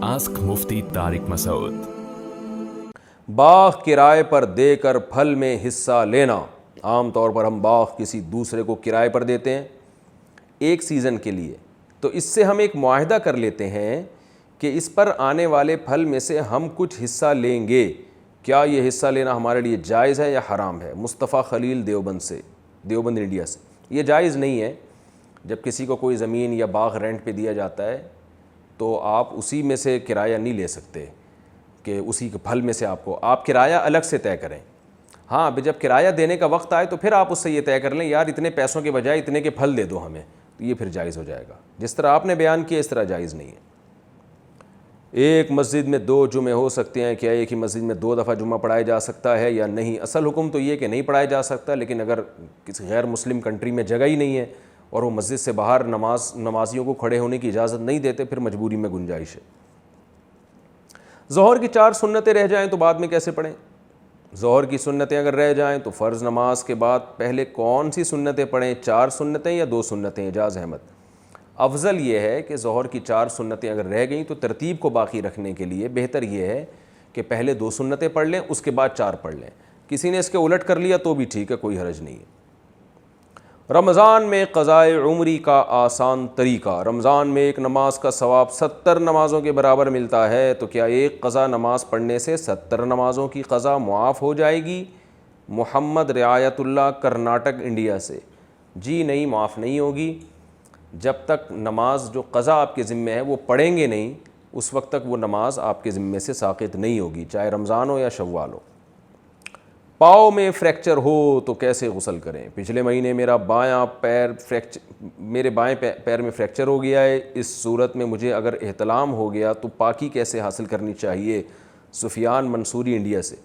Ask مفتی طارق مسعود۔ باغ کرائے پر دے کر پھل میں حصہ لینا۔ عام طور پر ہم باغ کسی دوسرے کو کرائے پر دیتے ہیں ایک سیزن کے لیے، تو اس سے ہم ایک معاہدہ کر لیتے ہیں کہ اس پر آنے والے پھل میں سے ہم کچھ حصہ لیں گے۔ کیا یہ حصہ لینا ہمارے لیے جائز ہے یا حرام ہے؟ مصطفیٰ خلیل دیوبند انڈیا سے۔ یہ جائز نہیں ہے۔ جب کسی کو کوئی زمین یا باغ رینٹ پہ دیا جاتا ہے تو آپ اسی میں سے کرایہ نہیں لے سکتے کہ اسی کے پھل میں سے آپ کرایہ الگ سے طے کریں۔ ہاں، ابھی جب کرایہ دینے کا وقت آئے تو پھر آپ اس سے یہ طے کر لیں یار اتنے پیسوں کے بجائے اتنے کے پھل دے دو ہمیں، تو یہ پھر جائز ہو جائے گا۔ جس طرح آپ نے بیان کیا اس طرح جائز نہیں ہے۔ ایک مسجد میں 2 جمعے ہو سکتے ہیں، کیا ایک ہی مسجد میں 2 دفعہ جمعہ پڑھایا جا سکتا ہے یا نہیں؟ اصل حکم تو یہ کہ نہیں پڑھایا جا سکتا، لیکن اگر کسی غیر مسلم کنٹری میں جگہ ہی نہیں ہے اور وہ مسجد سے باہر نمازیوں کو کھڑے ہونے کی اجازت نہیں دیتے، پھر مجبوری میں گنجائش ہے۔ ظہر کی 4 سنتیں رہ جائیں تو بعد میں کیسے پڑھیں؟ ظہر کی سنتیں اگر رہ جائیں تو فرض نماز کے بعد پہلے کون سی سنتیں پڑھیں؟ 4 سنتیں یا 2 سنتیں؟ اعجاز احمد۔ افضل یہ ہے کہ ظہر کی 4 سنتیں اگر رہ گئیں تو ترتیب کو باقی رکھنے کے لیے بہتر یہ ہے کہ پہلے 2 سنتیں پڑھ لیں، اس کے بعد 4 پڑھ لیں۔ کسی نے اس کے الٹ کر لیا تو بھی ٹھیک ہے، کوئی حرج نہیں ہے۔ رمضان میں قضائے عمری کا آسان طریقہ۔ رمضان میں ایک نماز کا ثواب 70 نمازوں کے برابر ملتا ہے، تو کیا ایک قضا نماز پڑھنے سے 70 نمازوں کی قضا معاف ہو جائے گی؟ محمد رعایت اللہ، کرناٹک انڈیا سے۔ جی نہیں، معاف نہیں ہوگی۔ جب تک نماز جو قضا آپ کے ذمہ ہے وہ پڑھیں گے نہیں، اس وقت تک وہ نماز آپ کے ذمے سے ساقط نہیں ہوگی، چاہے رمضان ہو یا شوال ہو۔ پاؤں میں فریکچر ہو تو کیسے غسل کریں؟ پچھلے مہینے میرے بائیں پیر میں فریکچر ہو گیا ہے، اس صورت میں مجھے اگر احتلام ہو گیا تو پاکی کیسے حاصل کرنی چاہیے؟ سفیان منصوری انڈیا سے۔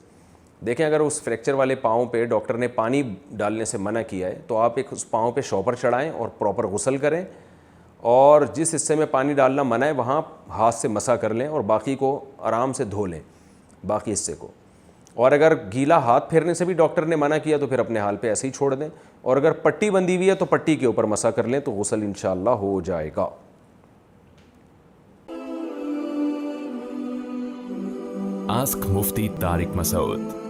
دیکھیں، اگر اس فریکچر والے پاؤں پہ ڈاکٹر نے پانی ڈالنے سے منع کیا ہے تو آپ اس پاؤں پہ شاور چڑھائیں اور پراپر غسل کریں، اور جس حصے میں پانی ڈالنا منع ہے وہاں ہاتھ سے مسح کر لیں اور باقی کو آرام سے دھو لیں، باقی حصے کو۔ اور اگر گیلا ہاتھ پھیرنے سے بھی ڈاکٹر نے منع کیا تو پھر اپنے حال پہ ایسے ہی چھوڑ دیں، اور اگر پٹی بندھی ہوئی ہے تو پٹی کے اوپر مسح کر لیں تو غسل انشاءاللہ ہو جائے گا۔ آسک مفتی طارق مسعود۔